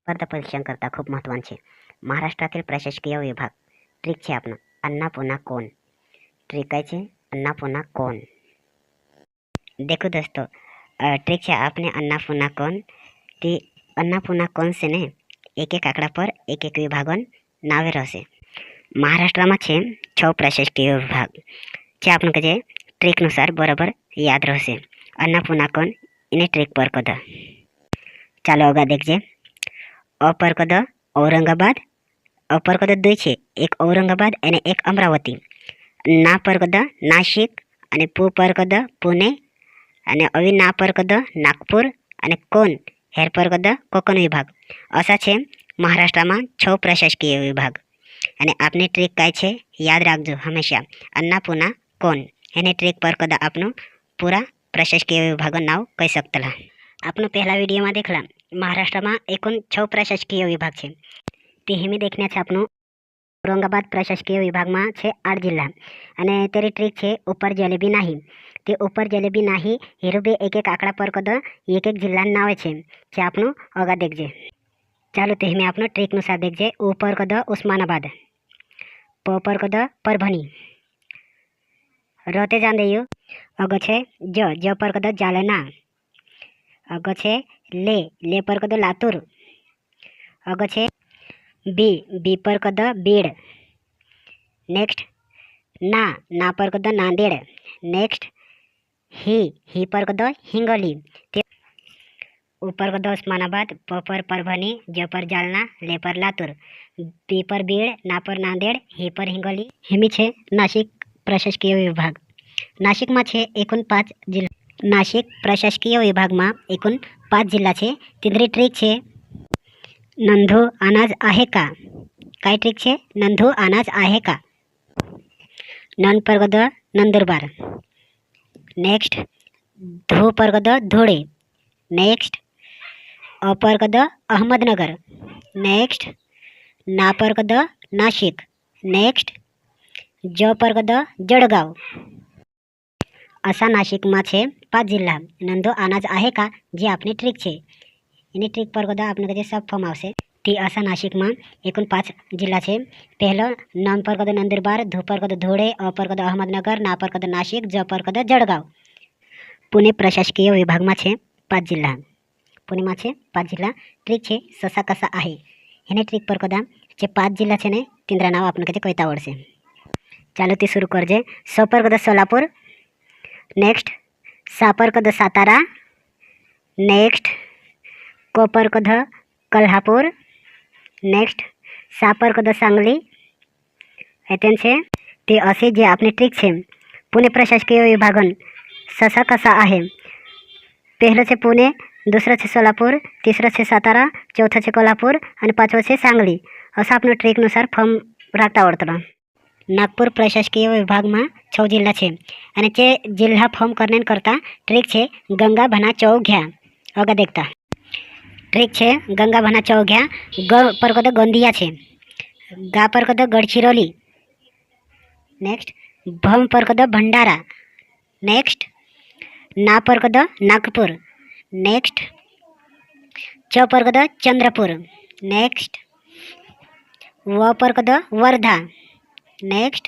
स्पर्धा परीक्षांकरता खूप महत्त्वाचे महाराष्ट्रातील प्रशासकीय विभाग ट्रिक છે આપનો अन्ना पुन्हा कौन ट्रिक काय છે अन्ना पुन्हा कौन। देखो दोस्तों ट्रिक છે आपने अन्ना पुन्हा कौन તે अन्ना पुन्हा कौन से ने एक एक आंकड़ा पर एक एक विभागों नावे रहશે। महाराष्ट्રમાં છે 6 પ્રશાસકીય વિભાગ જે આપણને કે ટ્રિક નુસાર બરાબર યાદ રહેશે। अन्ना पुन्हा कौन એને ટ્રિક પર કદા ચાલો આગળ देखजे। अ पर कद औरंगाबाद अ पर कद 2 છે એક औरंगाबाद અને એક અમરાવતી। ના પર કદ નાशिक અને પુ પર કદ પુણે અને अवी ना पर कद नागपूर અને कोण हेर पर कद कोकण विभाग। असा છે महाराष्ट्રમાં 6 प्रशासकीय विभाग અને આપની ટ્રીક काय છે યાદ રાખજો હંમેશા अन्ना पुन्हा कोण એને ટ્રીક પર કદ આપનું પૂરા प्रशासकीय विभागનું નામ કહી શકતલા। आपनो पहला वीडियोમાં देखला महाराष्ट्રમાં एकूण 6 प्रशासकीय विभाग છે તે હિમી देखने છે આપનું औरंगाबाद प्रशासकीय विभागમાં છે 8 જિલ્લા અને તેરી ટ્રીક છે ઉપર જલેબી નહીં તે ઉપર જલેબી નહીં હેરુબે એક એક આંકડા પર કદ એક એક જિલ્લાનું નામ છે જે આપનું આગળ देखजे। ચાલો તે હિમી આપનો ટ્રીક નુસાર देखजे। ઉપર કદ ઉસ્માનાબાદ પ પર કદ પરભણી રતે જાન દેયો અગ છે જ પર કદ જાલના अग छे ले पर कद लातूर अग छे बी पर कद बीड़ नेक्स्ट ना पर कद नांदेड़ नेक्स्ट ही पर कद हिंगोली ऊपर कद उस्मानाबाद प पर परभणी ज पर जालना ले पर लातूर बी पर बीड़ ना पर नांदेड़ ही पर हिंगोली हिमी छे नाशिक प्रशासकीय विभाग। नाशिक में छे एकूण 5 जिल्ला नाशिक प्रशासकीय विभाग में एकूण 5 जिल्हा छे। तिंद्री ट्रीक छे नंधू अनाज आहे का काय ट्रीक छे नंधू अनाज आहे का। नन पर कद नंदुरबार नेक्स्ट धू पर कद धुळे नेक्स्ट अ पर कद अहमदनगर नेक्स्ट ना पर कद नाशिक नेक्स्ट ज पर कद जळगाव। असा नाशिकમાં છે 5 જિલ્લા નંદો અનાજ आहे का જે આપની ટ્રીક છે એની ટ્રીક પર કદા આપણે કદે સબ ફોર્મ આવશે તે અસા નાशिकમાં એકूण 5 જિલ્લા છે। પહેલો નામ પર કદ નંદુરબાર ધુ પર કદ ધોળે અ પર કદ અહમદનગર ના પર કદ નાशिक ज પર કદ જળગાવ। પુણે પ્રશાસકીય વિભાગમાં છે 5 જિલ્લા પુણેમાં છે 5 જિલ્લા ટ્રીક છે સસા કસા आहे એને ટ્રીક પર કદા જે 5 જિલ્લા છે ને તેના નામ આપણે કદે કહેતા આવડશે। ચાલો તે શરૂ કરજે। સ પર કદ સોલાપુર नेक्स्ट सा पर कद सातारा नेक्स्ट को पर कद कोल्हापूर नेक्स्ट सा पर कद सांगली ऐतन छे ते असे जे आपने ट्रीक छे पुणे प्रशासकीय विभागन ससा कसा आहे। पहलं छे पुणे दुसरं छे सोलापूर तिसरं छे सातारा चौथं छे कोल्हापूर आणि पाचवं छे सांगली। असं आपण ट्रीकनुसार फॉर्म राखता आवडतं। नागपूर प्रशासकीय विभाग में 6 जिल्हा छे અને જે જિલ્લા ફોર્મ કરને કરતા ટ્રીક છે ગંગા ભના ચૌઘ્યા। આગળ देखता ट्रीक છે ગંગા ભના ચૌઘ્યા। ગ પર કદ ગોંદિયા છે ગા પર કદ ગડचिरोली नेक्स्ट ભમ પર કદ ભંડારા नेक्स्ट ના પર કદ નાગપુર नेक्स्ट ચ પર કદ ચંદ્રપુર नेक्स्ट વ પર કદ वर्धा नेक्स्ट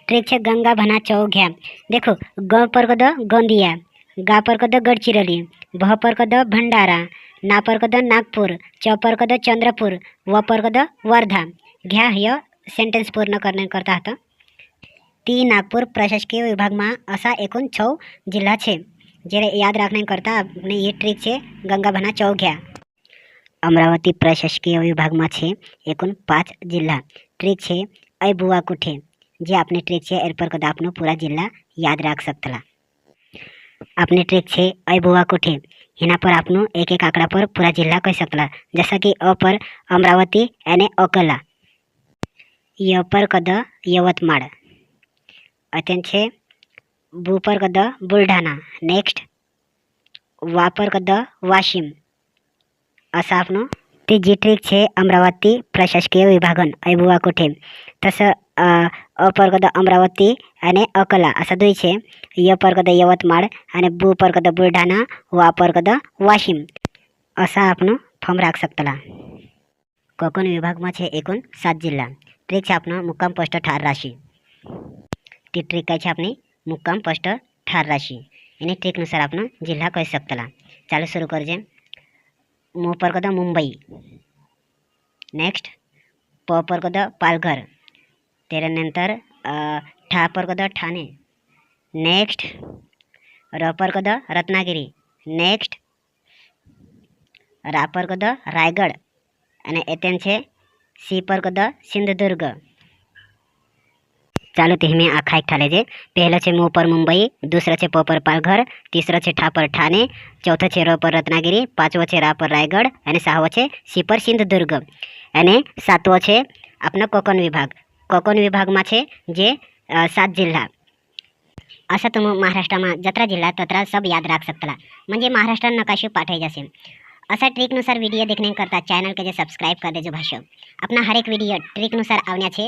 ट्रीक है गंगा भना चौघ्या। देखो ग पर कद गोंदिया गा पर कद गडचिरोली भ पर कद भंडारा ना पर कद नागपूर च पर कद चंद्रपूर व पर कद वर्धा। घ्या ह्य सेंटेन्स पूर्ण करने करता था ती नागपूर प्रशासकीय विभाग में असा एकूण 6 जिल्हा छे जे याद रखने करता अपने ये ट्रीक है गंगा भना चौघ्या। अमरावती प्रशासकीय विभाग में छे एकूण 5 जिल्हा ट्रीक है ऐ बुआ कुठे जे आपने ट्रीक है एर पर कदा आपनो पूरा जिल्ला याद राख सकतला। आपने ट्रीक है ऐ बुआ कुठे एना पर आपनो एक एक आंकड़ा पर पूरा जिल्ला कही सकला। जैसा कि अ पर अमरावती एने अकोला य पर कद यवतमाळ अत्यन छे बु पर कद बुलढाणा नेक्स्ट वा पर कद वाशिम। असा आपनो ते जी ट्रीक है अमरावती प्रशासकीय विभागन ऐ बुआ कुठे तसं अ पर कद अमरावती અને અકલા અસા 2 છે ય પર કદ યવતમાળ અને બુ પર કદ બુલઢાણા વા પર કદ વાशिम असा आपण फॉर्म राख सकतला। कोकण विभागમાં છે એકूण 7 જિલ્લા. ટ્રીક છે આપનો મુક્કામ પોસ્ટ ઠાર રાશિ. ती ट्रीक काय છે આપની મુક્કામ પોસ્ટ ઠાર રાશि. એની ટ્રીકનુસાર આપનો જિલ્લા કહી શકતલા. ચાલો सुरू करजे. मु पर कदा मुंबई, नेक्स्ट प पर कदा पालघर, त्यानंतर ठा पर कदा ठाणे, नेक्स्ट र पर कदा रत्नागिरी, नेक्स्ट रा पर कदा रायगढ़ અને એતેન છે सी पर कदा सिंधुदुर्ग. चालू तिहमे आखा एक ठाले जे. पहला छे मु पर मुंबई, दूसरा छे प पर पालघर, तीसरा छे ठा पर ठाणे, चौथा छे र पर रत्नागिरी, पांचवा छे रा पर रायगढ़ અને सहावा छे सी पर सिंधुदुर्ग અને सातवा छे अपना कोकण विभाग. कोकण विभागમાં છે જે 7 जिल्हा. असं तुम्ही महाराष्ट्राમાં जत्रा जिल्हा तत्रा सब याद राख सकतला. म्हणजे महाराष्ट्र नकाशे पाठाई जसे. असा ट्रिकनुसार व्हिडिओ देखने करता चॅनल के जे सब्सक्राइब कर देजो भाषो. अपना हर एक व्हिडिओ ट्रिकनुसार आवण्या छे.